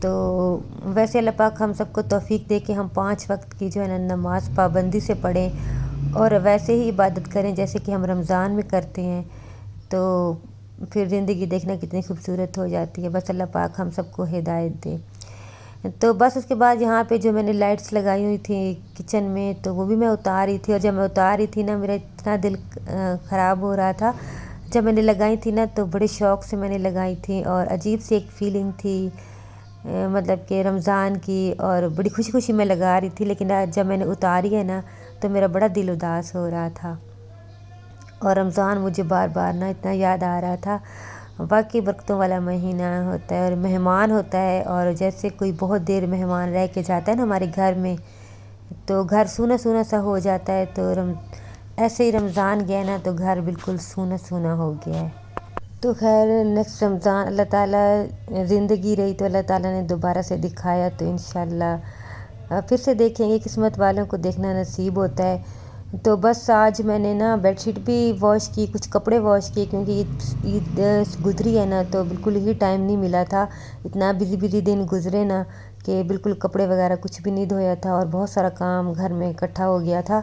تو ویسے اللہ پاک ہم سب کو توفیق دے کہ ہم 5 وقت کی جو ہے نا نماز پابندی سے پڑھیں اور ویسے ہی عبادت کریں جیسے کہ ہم رمضان میں کرتے ہیں، تو پھر زندگی دیکھنا کتنی خوبصورت ہو جاتی ہے۔ بس اللہ پاک ہم سب کو ہدایت دے۔ تو بس اس کے بعد یہاں پہ جو میں نے لائٹس لگائی ہوئی تھی کچن میں، تو وہ بھی میں اتار رہی تھی، اور جب میں اتار رہی تھی نا میرا اتنا دل خراب ہو رہا تھا۔ جب میں نے لگائی تھی نا تو بڑے شوق سے میں نے لگائی تھی، اور عجیب سی ایک فیلنگ تھی مطلب کہ رمضان کی، اور بڑی خوشی خوشی میں لگا رہی تھی، لیکن جب میں نے اتاری ہے نا تو میرا بڑا دل اداس ہو رہا تھا، اور رمضان مجھے بار بار نا اتنا یاد آ رہا تھا۔ واقعی برکتوں والا مہینہ ہوتا ہے اور مہمان ہوتا ہے، اور جیسے کوئی بہت دیر مہمان رہ کے جاتا ہے نا ہمارے گھر میں تو گھر سونا سونا سا ہو جاتا ہے، تو ایسے ہی رمضان گیا نا تو گھر بالکل سونا سونا ہو گیا ہے۔ تو خیر نیکسٹ رمضان اللہ تعالیٰ زندگی رہی تو اللہ تعالیٰ نے دوبارہ سے دکھایا تو انشاءاللہ پھر سے دیکھیں گے، قسمت والوں کو دیکھنا نصیب ہوتا ہے۔ تو بس آج میں نے نا بیڈ شیٹ بھی واش کی، کچھ کپڑے واش کیے، کیونکہ عید گزری ہے نا تو بالکل ہی ٹائم نہیں ملا تھا، اتنا بزی دن گزرے نا کہ بالکل کپڑے وغیرہ کچھ بھی نہیں دھویا تھا، اور بہت سارا کام گھر میں اکٹھا ہو گیا تھا۔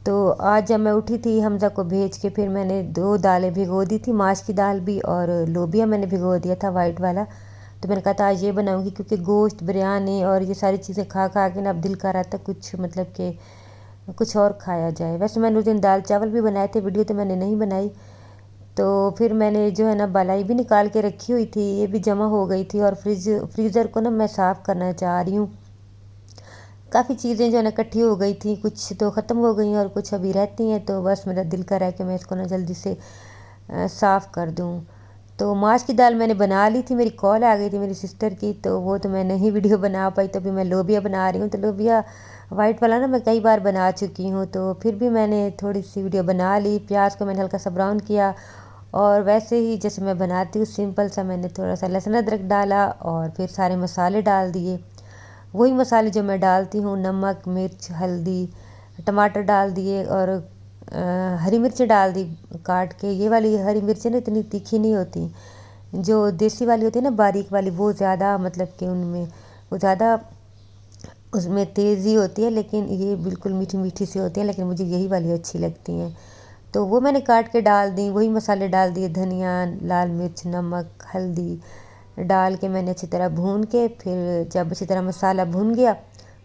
تو آج جب میں اٹھی تھی حمزہ کو بھیج کے، پھر میں نے 2 دالیں بھگو دی تھی، ماش کی دال بھی اور لوبیا میں نے بھگو دیا تھا وائٹ والا۔ تو میں نے کہا تھا آج یہ بناؤں گی، کیونکہ گوشت بریانی اور یہ ساری چیزیں کھا کے نا اب دل کر رہا تھا کچھ مطلب کہ کچھ اور کھایا جائے۔ ویسے میں نے اس دن دال چاول بھی بنائے تھے، ویڈیو تو میں نے نہیں بنائی۔ تو پھر میں نے جو ہے نا بالائی بھی نکال کے رکھی ہوئی تھی، یہ بھی جمع ہو گئی تھی، اور فریزر کو نا میں صاف کرنا چاہ رہی ہوں۔ کافی چیزیں جو ہے نا اکٹھی ہو گئی تھیں، کچھ تو ختم ہو گئی ہیں اور کچھ ابھی رہتی ہیں، تو بس میرا دل کر رہا ہے کہ میں اس کو نا جلدی سے صاف کر دوں۔ تو ماش کی دال میں نے بنا لی تھی، میری کال آ گئی تھی میری سسٹر کی، تو وہ تو میں نہیں ویڈیو بنا پائی، تو ابھی میں لوبیا بنا رہی ہوں۔ تو لوبیا وائٹ والا نا میں کئی بار بنا چکی ہوں، تو پھر بھی میں نے تھوڑی سی ویڈیو بنا لی۔ پیاز کو میں نے ہلکا سا براؤن کیا، اور ویسے ہی جیسے میں بناتی ہوں سمپل سا، میں نے تھوڑا سا لہسن ادرک ڈالا اور پھر سارے مسالے ڈال دیے، وہی مسالے جو میں ڈالتی ہوں، نمک مرچ ہلدی، ٹماٹر ڈال دیے، اور ہری مرچ ڈال دی کاٹ کے۔ یہ والی ہری مرچیں نا اتنی تیکھی نہیں ہوتی، جو دیسی والی ہوتی ہے نا باریک والی، وہ زیادہ مطلب کہ ان میں وہ زیادہ اس میں تیزی ہوتی ہے، لیکن یہ بالکل میٹھی میٹھی سی ہوتی ہیں، لیکن مجھے یہی والی اچھی لگتی ہیں۔ تو وہ میں نے کاٹ کے ڈال دیں، وہی مسالے ڈال دیے، دھنیا لال مرچ نمک ہلدی ڈال کے میں نے اچھی طرح بھون کے، پھر جب اچھی طرح مسالہ بھون گیا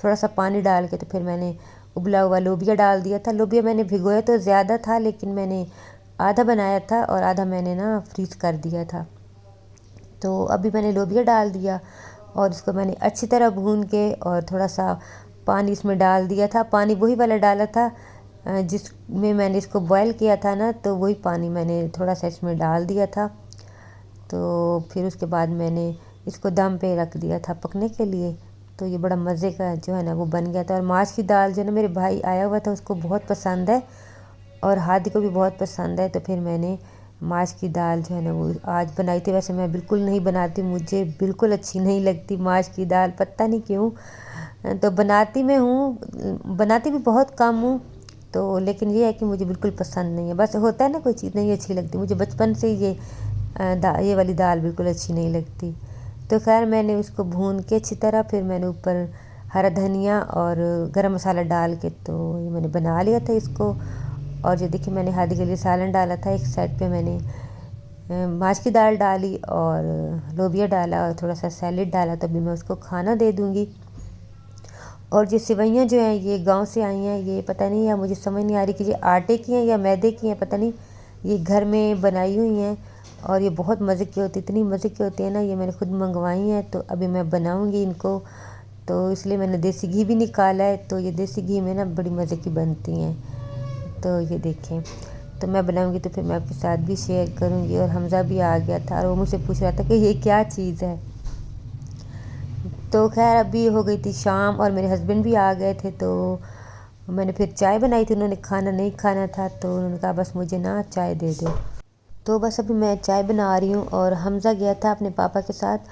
تھوڑا سا پانی ڈال کے، تو پھر میں نے ابلا ہوا لوبیا ڈال دیا تھا۔ لوبیا میں نے بھگویا تو زیادہ تھا، لیکن میں نے آدھا بنایا تھا اور آدھا میں نے نا فریز کر دیا تھا۔ تو ابھی میں نے لوبیا ڈال دیا، اور اس کو میں نے اچھی طرح بھون کے، اور تھوڑا سا پانی اس میں ڈال دیا تھا، پانی وہی والا ڈالا تھا جس میں نے اس کو بوائل کیا تھا نا، تو وہی پانی میں نے تھوڑا سا اس میں ڈال دیا تھا۔ تو پھر اس کے بعد میں نے اس کو دم پہ رکھ دیا تھا پکنے کے لیے، تو یہ بڑا مزے کا جو ہے نا وہ بن گیا تھا۔ اور ماش کی دال جو ہے نا میرے بھائی آیا ہوا تھا، اس کو بہت پسند ہے، اور ہادی کو بھی بہت پسند ہے، تو پھر میں نے ماش کی دال جو ہے نا وہ آج بنائی تھی۔ ویسے میں بالکل نہیں بناتی، مجھے بالکل اچھی نہیں لگتی ماش کی دال، پتہ نہیں کیوں، تو بناتی میں ہوں، بناتی بھی بہت کم ہوں، تو لیکن یہ ہے کہ مجھے بالکل پسند نہیں ہے۔ بس ہوتا ہے نا کوئی چیز نہیں اچھی لگتی، مجھے بچپن سے یہ والی دال بالکل اچھی نہیں لگتی۔ تو خیر میں نے اس کو بھون کے اچھی طرح، پھر میں نے اوپر ہرا دھنیا اور گرم مسالہ ڈال کے، تو یہ میں نے بنا لیا تھا اس کو۔ اور جو دیکھیں میں نے ہادی کے لیے سالن ڈالا تھا، ایک سائڈ پہ میں نے ماش کی دال ڈالی اور لوبیا ڈالا اور تھوڑا سا سیلڈ ڈالا، تو ابھی میں اس کو کھانا دے دوں گی۔ اور یہ سوئیاں جو ہیں یہ گاؤں سے آئی ہیں، یہ پتہ نہیں ہے، مجھے سمجھ نہیں آ رہی کہ یہ آٹے کی ہیں یا میدے کی ہیں، پتہ نہیں، یہ گھر میں بنائی ہوئی ہیں، اور یہ بہت مزے کی ہوتی، اتنی مزے کی ہوتی ہیں نا، یہ میں نے خود منگوائی ہیں، تو ابھی میں بناؤں گی ان کو، تو اس لیے میں نے دیسی گھی بھی نکالا ہے، تو یہ دیسی گھی میں نا بڑی مزے کی بنتی ہیں۔ تو یہ دیکھیں، تو میں بناؤں گی تو پھر میں آپ کے ساتھ بھی شیئر کروں گی۔ اور حمزہ بھی آ گیا تھا، اور وہ مجھ سے پوچھ رہا تھا کہ یہ کیا چیز ہے۔ تو خیر ابھی ہو گئی تھی شام، اور میرے ہسبینڈ بھی آ گئے تھے، تو میں نے پھر چائے بنائی تھی، انہوں نے کھانا نہیں کھانا تھا، تو انہوں نے کہا بس مجھے نا چائے دے دو۔ تو بس ابھی میں چائے بنا رہی ہوں، اور حمزہ گیا تھا اپنے پاپا کے ساتھ،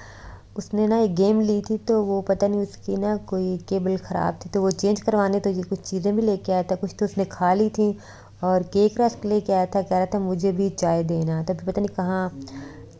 اس نے نا ایک گیم لی تھی، تو وہ پتہ نہیں اس کی نا کوئی کیبل خراب تھی، تو وہ چینج کروانے، تو یہ کچھ چیزیں بھی لے کے آیا تھا، کچھ تو اس نے کھا لی تھی، اور کیک رسک لے کے آیا تھا، کہہ رہا تھا مجھے بھی چائے دینا، تب پتہ نہیں کہاں